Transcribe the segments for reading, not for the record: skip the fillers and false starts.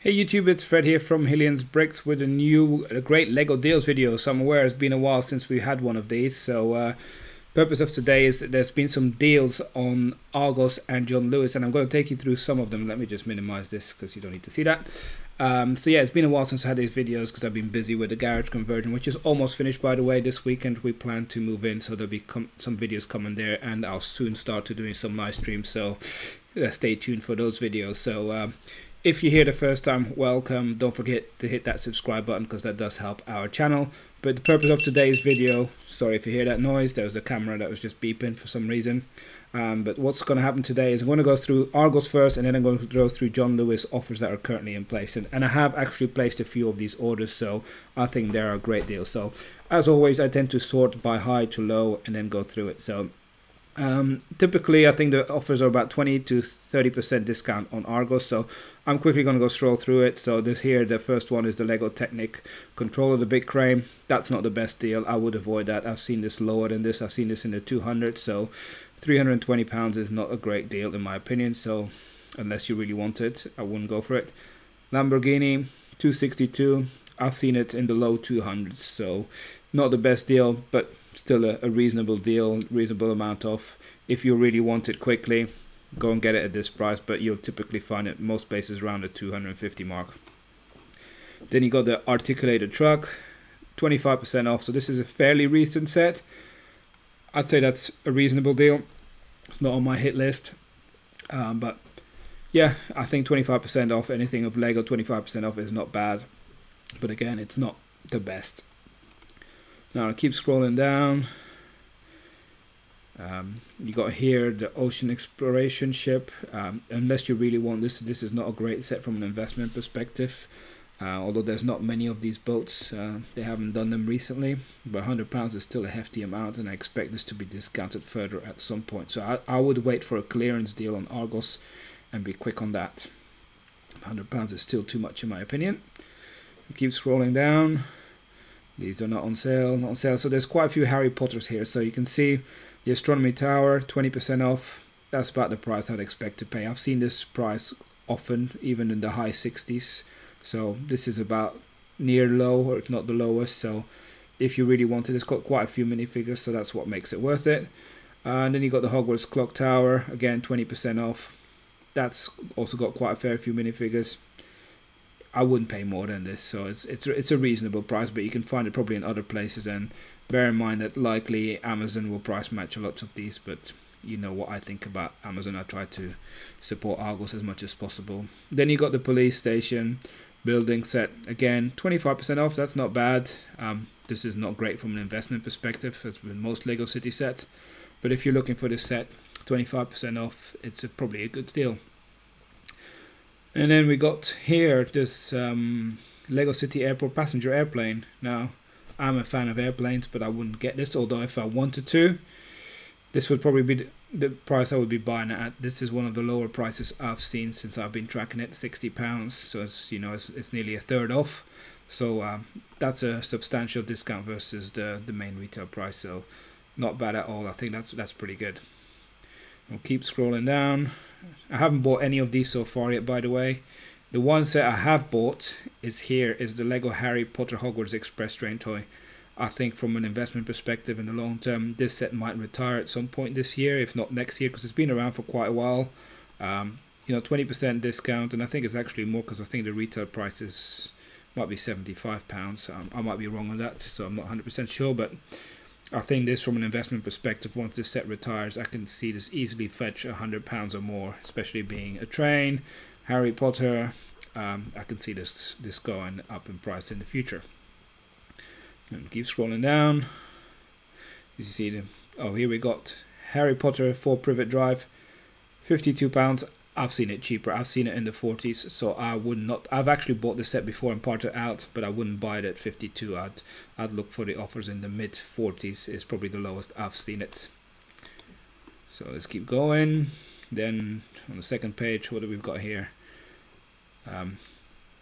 Hey YouTube, it's Fred here from HilliansBricks with a great Lego deals video. So I'm aware it's been a while since we had one of these. So purpose of today is that there's been some deals on Argos and John Lewis, and I'm going to take you through some of them. Let me just minimize this because you don't need to see that. So yeah, it's been a while since I had these videos because I've been busy with the garage conversion, which is almost finished, by the way. This weekend we plan to move in, so there'll be some videos coming there, and I'll soon start to doing some live streams, so stay tuned for those videos. So if you're here the first time, welcome. Don't forget to hit that subscribe button because that does help our channel. But the purpose of today's video, sorry if you hear that noise, there was a camera that was just beeping for some reason. But what's going to happen today is I'm going to go through Argos first, and then I'm going to go through John Lewis offers that are currently in place. And I have actually placed a few of these orders, so I think they're a great deal. So as always, I tend to sort by high to low and then go through it. So typically I think the offers are about 20 to 30% discount on Argos, so I'm quickly going to go scroll through it. So this here, the first one is the Lego Technic controller, the big crane. That's not the best deal. I would avoid that. I've seen this lower than this. I've seen this in the 200, so £320 is not a great deal in my opinion. So unless you really want it, I wouldn't go for it. Lamborghini 262, I've seen it in the low 200s, so not the best deal, but still a reasonable deal, reasonable amount off. If you really want it quickly, go and get it at this price, but you'll typically find it most places around the 250 mark. Then you got the articulated truck, 25% off. So this is a fairly recent set. I'd say that's a reasonable deal. It's not on my hit list, but yeah, I think 25% off anything of Lego, 25% off is not bad, but again, it's not the best. Now I keep scrolling down. You got here the ocean exploration ship. Unless you really want this is not a great set from an investment perspective. Although there's not many of these boats, they haven't done them recently. But £100 is still a hefty amount, and I expect this to be discounted further at some point. So I would wait for a clearance deal on Argos and be quick on that. £100 is still too much in my opinion. Keep scrolling down. These are not on sale, not on sale. So there's quite a few Harry Potters here. So you can see the Astronomy Tower, 20% off. That's about the price I'd expect to pay. I've seen this price often, even in the high 60s. So this is about near low, or if not the lowest. So if you really want it, it's got quite a few minifigures, so that's what makes it worth it. And then you got the Hogwarts Clock Tower, again 20% off. That's also got quite a fair few minifigures. I wouldn't pay more than this, so it's a reasonable price, but you can find it probably in other places. And bear in mind that likely Amazon will price match a lot of these, but you know what I think about Amazon. I try to support Argos as much as possible. Then you got the police station building set, again 25% off. That's not bad. This is not great from an investment perspective, as with most Lego City sets, but if you're looking for this set, 25% off, it's probably a good deal. And then we got here this Lego City Airport passenger airplane. Now, I'm a fan of airplanes, but I wouldn't get this, although if I wanted to, this would probably be the price I would be buying it at. This is one of the lower prices I've seen since I've been tracking it, £60. So it's, you know, it's nearly a third off. So that's a substantial discount versus the main retail price. So not bad at all. I think that's pretty good. We'll keep scrolling down. I haven't bought any of these so far yet, by the way. The one set I have bought is the Lego Harry Potter Hogwarts Express train toy. I think from an investment perspective in the long term, this set might retire at some point this year, if not next year, because it's been around for quite a while. You know, 20% discount, and I think it's actually more because I think the retail price might be £75. I might be wrong on that, so I'm not 100% sure, but I think this, from an investment perspective, once this set retires, I can see this easily fetch £100 or more, especially being a train, Harry Potter. I can see this going up in price in the future. And keep scrolling down. As you see, here we got Harry Potter 4 Privet Drive, £52. I've seen it cheaper. I've seen it in the 40s, so I would not. I've actually bought this set before and parted out, but I wouldn't buy it at 52. I'd look for the offers in the mid 40s. Is probably the lowest I've seen it. So let's keep going. Then on the second page, what have we got here?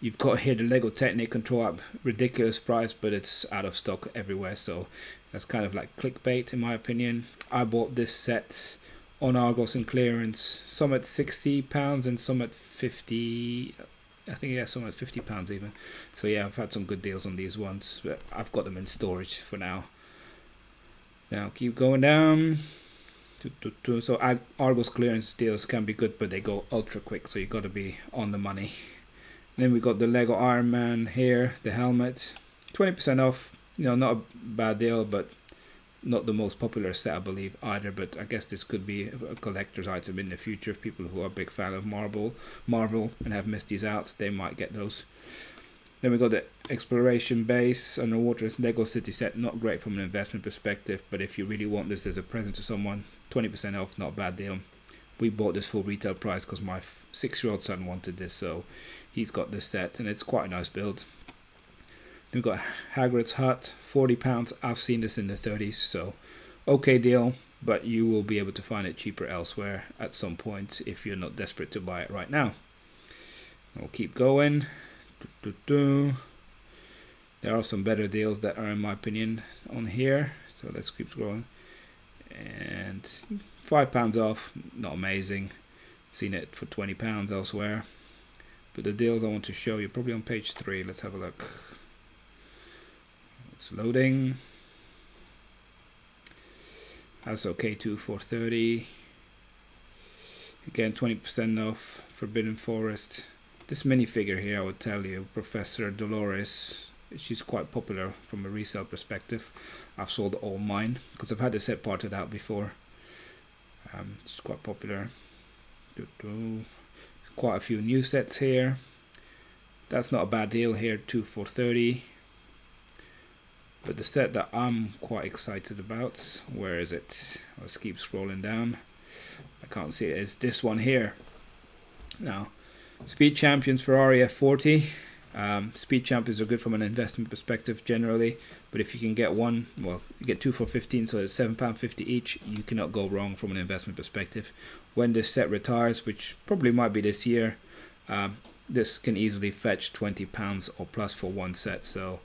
You've got here the Lego Technic Control App, ridiculous price, but it's out of stock everywhere. So that's kind of like clickbait in my opinion. I bought this set on Argos in clearance, some at £60 and some at 50 I think yeah, some at £50 even. So yeah, I've had some good deals on these ones, but I've got them in storage for now. Now keep going down. So Argos clearance deals can be good, but they go ultra quick, so you got to be on the money. Then we got the Lego Iron Man here, the helmet, 20% off. You know, not a bad deal, but not the most popular set, I believe, either. But I guess this could be a collector's item in the future. People who are a big fan of Marvel and have missed these out, they might get those. Then we got the Exploration Base Underwater Lego City set. Not great from an investment perspective, but if you really want this as a present to someone, 20% off, not a bad deal. We bought this full retail price because my 6-year-old son wanted this, so he's got this set, and it's quite a nice build. Then we've got Hagrid's Hut, £40. I've seen this in the 30s, so okay deal, but you will be able to find it cheaper elsewhere at some point if you're not desperate to buy it right now. We'll keep going. There are some better deals that are, in my opinion, on here, so let's keep scrolling. And £5 off, not amazing. Seen it for £20 elsewhere. But the deals I want to show you, probably on page 3. Let's have a look. It's loading. That's okay too for 30. Again, 20% off Forbidden Forest. This minifigure here, I would tell you, Professor Dolores, she's quite popular from a resale perspective. I've sold all mine because I've had the set parted out before. It's quite popular. Quite a few new sets here. That's not a bad deal here, 2 for 30. But the set that I'm quite excited about, where is it? Let's keep scrolling down. I can't see it. It's this one here. Now, Speed Champions Ferrari F40. Speed Champions are good from an investment perspective generally, but if you can get one, well, you get 2 for 15, so it's £7.50 each. You cannot go wrong from an investment perspective. When this set retires, which probably might be this year, this can easily fetch £20 or plus for one set. So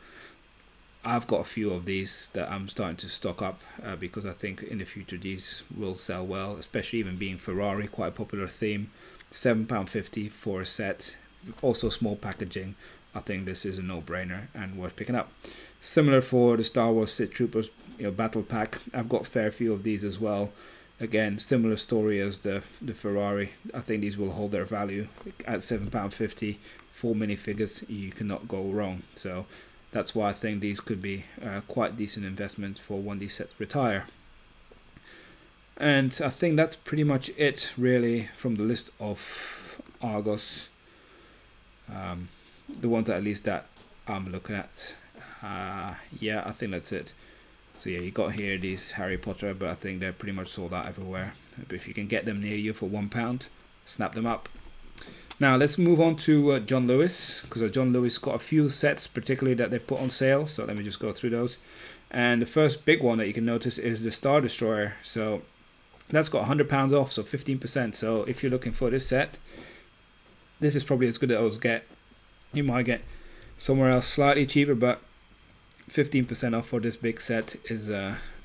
I've got a few of these that I'm starting to stock up because I think in the future these will sell well, especially even being Ferrari, quite a popular theme. £7.50 for a set, also small packaging. I think this is a no-brainer and worth picking up. Similar for the Star Wars Sith Troopers, battle pack. I've got a fair few of these as well. Again, similar story as the Ferrari. I think these will hold their value at £7.50. 4 minifigures, you cannot go wrong. So that's why I think these could be quite decent investments for when these sets retire. And I think that's pretty much it really from the list of Argos. The ones at least that I'm looking at. Yeah, I think that's it. So yeah, you got here these Harry Potter, but I think they're pretty much sold out everywhere. But if you can get them near you for £1, snap them up. Now let's move on to John Lewis, because John Lewis got a few sets particularly that they put on sale. So let me just go through those. And the first big one that you can notice is the Star Destroyer. So that's got £100 off, so 15%. So if you're looking for this set, this is probably as good as those get. You might get somewhere else slightly cheaper, but 15% off for this big set is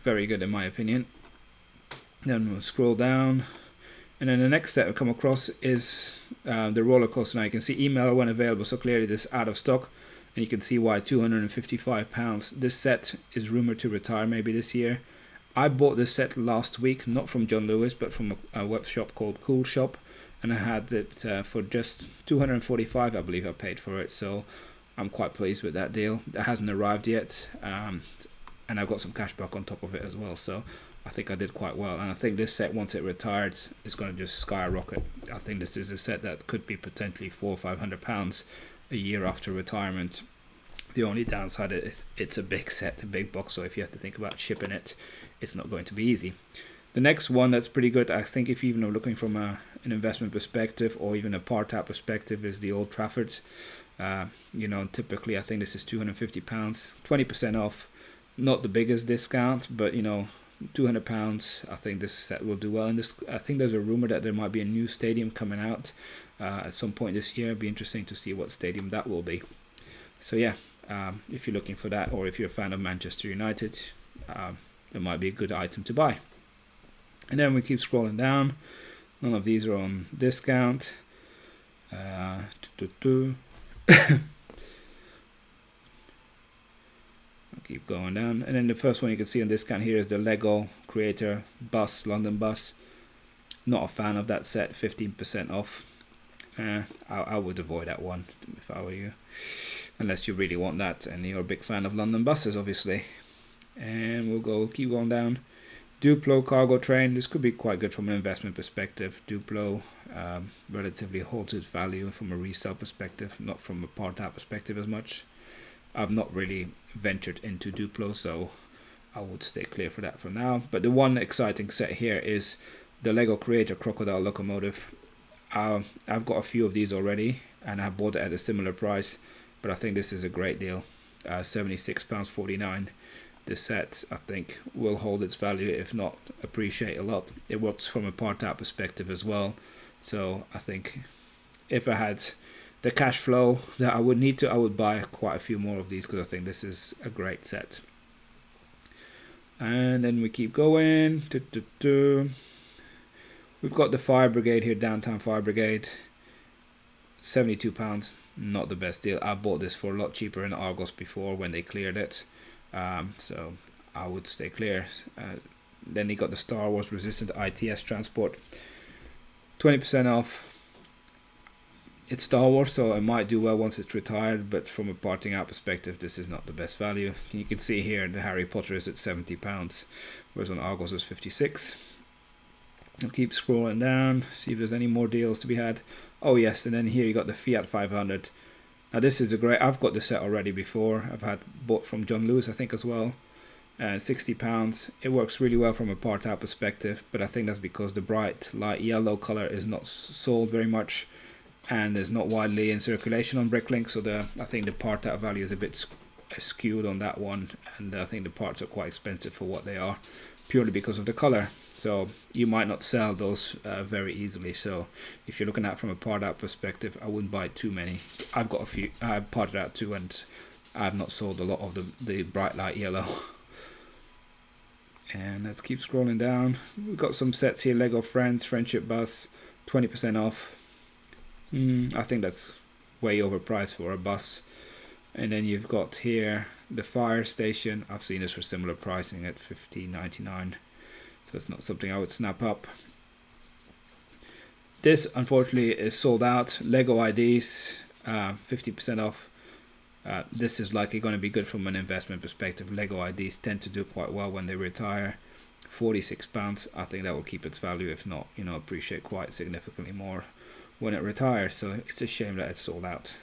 very good in my opinion. Then we'll scroll down, and then the next set we come across is the roller coaster. Now you can see email when available, so clearly this is out of stock, and you can see why. £255. This set is rumored to retire maybe this year. I bought this set last week, not from John Lewis, but from a web shop called Cool Shop, and I had it for just £245, I believe I paid for it. So I'm quite pleased with that deal. It hasn't arrived yet, and I've got some cash back on top of it as well. So I think I did quite well, and I think this set, once it retired, is going to just skyrocket. I think this is a set that could be potentially £400 or £500 a year after retirement. The only downside is it's a big set, a big box, so if you have to think about shipping it, it's not going to be easy. The next one that's pretty good, I think, if you even are looking from an investment perspective or even a part-out perspective, is the Old Trafford. Typically I think this is £250, 20% off. Not the biggest discount, but £200. I think this set will do well. And I think there's a rumor that there might be a new stadium coming out at some point this year. It'd be interesting to see what stadium that will be. So yeah, if you're looking for that, or if you're a fan of Manchester United, it might be a good item to buy. And then we keep scrolling down. None of these are on discount. I'll keep going down, and then the first one you can see on discount here is the Lego Creator Bus, London Bus. Not a fan of that set, 15% off. I would avoid that one if I were you, unless you really want that and you're a big fan of London buses, obviously. And we'll keep going down. Duplo cargo train. This could be quite good from an investment perspective. Duplo relatively holds its value from a resale perspective, not from a part out perspective as much. I've not really ventured into Duplo, so I would stay clear for that for now. But the one exciting set here is the Lego Creator Crocodile Locomotive. I've got a few of these already, and I bought it at a similar price, but I think this is a great deal. £76.49. This set, I think, will hold its value, if not appreciate a lot. It works from a part out perspective as well, so I think if I had the cash flow that I would need to, I would buy quite a few more of these, because I think this is a great set. And then we keep going. We've got the Fire Brigade here, Downtown Fire Brigade. £72, not the best deal. I bought this for a lot cheaper in Argos before when they cleared it, so I would stay clear. Then you got the Star Wars Resistant ITS transport, 20% off. It's Star Wars, so it might do well once it's retired, but from a parting out perspective, this is not the best value. You can see here the Harry Potter is at £70, whereas on Argos is 56. I'll keep scrolling down, see if there's any more deals to be had. Oh yes, and then here you got the Fiat 500. Now this is a great, I've got this set already before. I've bought from John Lewis, I think, as well. £60. It works really well from a part out perspective, but I think that's because the bright light yellow color is not sold very much, and is not widely in circulation on Bricklink, so I think the part out value is a bit skewed on that one, and I think the parts are quite expensive for what they are, purely because of the color. So you might not sell those very easily. So if you're looking at it from a part out perspective, I wouldn't buy too many. I've got a few, I've parted out too, and I've not sold a lot of the bright light yellow. And let's keep scrolling down. We've got some sets here. Lego Friends Friendship Bus, 20% off. I think that's way overpriced for a bus. And then you've got here the Fire Station. I've seen this for similar pricing at $15.99. So it's not something I would snap up. This unfortunately is sold out. Lego IDs, 50% off. This is likely going to be good from an investment perspective. Lego IDs tend to do quite well when they retire. £46. I think that will keep its value, if not, appreciate quite significantly more when it retires. So it's a shame that it's sold out.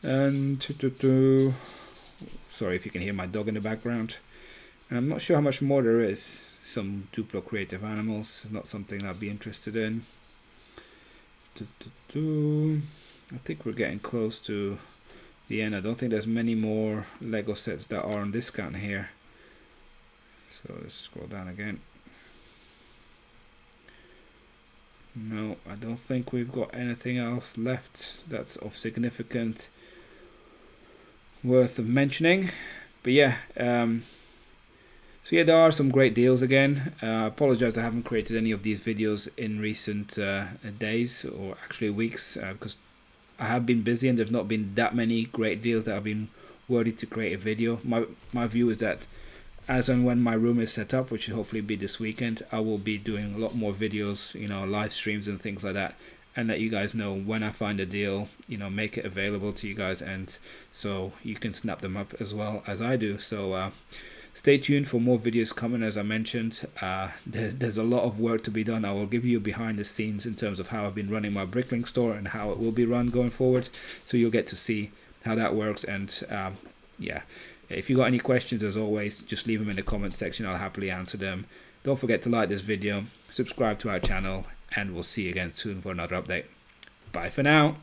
And sorry if you can hear my dog in the background. And I'm not sure how much more there is. Some Duplo creative animals, not something I'd be interested in. I think we're getting close to the end. I don't think there's many more Lego sets that are on discount here. So let's scroll down again. No, I don't think we've got anything else left that's of significant worth of mentioning. But yeah, so yeah, there are some great deals again. I apologize I haven't created any of these videos in recent days, or actually weeks, because I have been busy and there's not been that many great deals that I've been worthy to create a video. My view is that as and when my room is set up, which will hopefully be this weekend, I will be doing a lot more videos, live streams and things like that, and let you guys know when I find a deal, make it available to you guys, and so you can snap them up as well as I do. So stay tuned for more videos coming. As I mentioned, there's a lot of work to be done. I will give you behind the scenes in terms of how I've been running my Bricklink store and how it will be run going forward, so you'll get to see how that works. And yeah, if you got any questions, as always, just leave them in the comment section. I'll happily answer them. Don't forget to like this video, subscribe to our channel, and we'll see you again soon for another update. Bye for now.